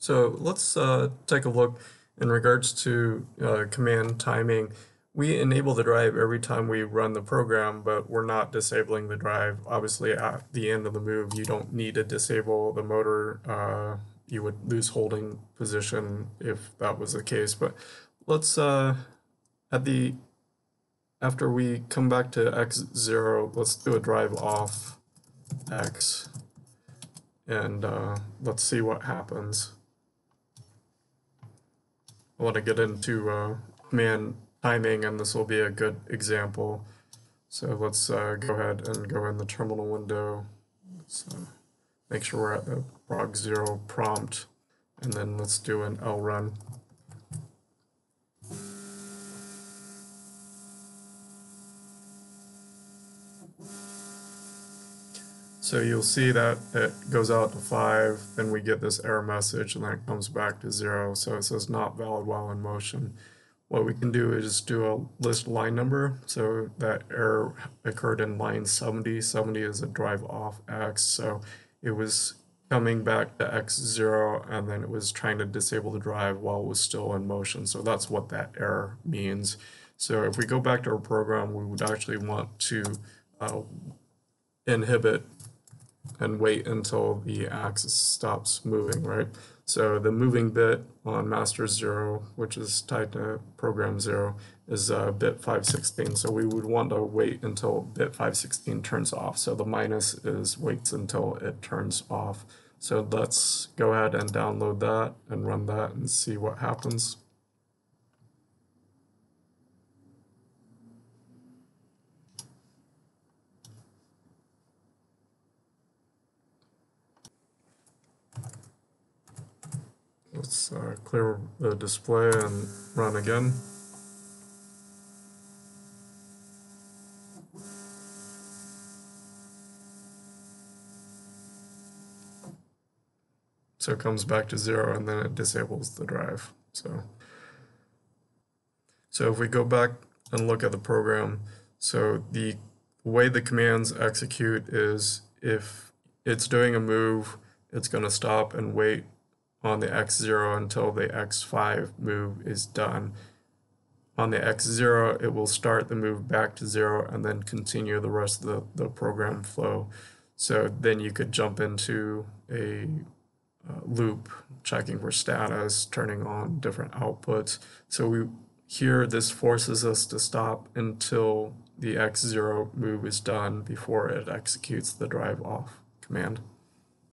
So let's take a look in regards to command timing. We enable the drive every time we run the program, but we're not disabling the drive. Obviously, at the end of the move, you don't need to disable the motor. You would lose holding position if that was the case. But let's after we come back to x0, let's do a drive off x, and let's see what happens. I want to get into command timing, and this will be a good example. So let's go ahead and go in the terminal window. Let's make sure we're at the prog0 prompt, and then let's do an lrun. So you'll see that it goes out to 5, then we get this error message, and then it comes back to 0. So it says not valid while in motion. What we can do is do a list line number. So that error occurred in line 70. 70 is a drive off X. So it was coming back to X0, and then it was trying to disable the drive while it was still in motion. So that's what that error means. So if we go back to our program, we would actually want to inhibit and wait until the axis stops moving, right? So the moving bit on master 0, which is tied to program 0, is bit 516. So we would want to wait until bit 516 turns off. So the minus is waits until it turns off. So let's go ahead and download that and run that and see what happens. Let's clear the display and run again. So it comes back to 0, and then it disables the drive. So if we go back and look at the program, so the way the commands execute is if it's doing a move, it's going to stop and wait on the x0 until the x5 move is done. On the x0, it will start the move back to 0 and then continue the rest of the program flow. So then you could jump into a loop, checking for status, turning on different outputs. So here this forces us to stop until the x0 move is done before it executes the drive off command.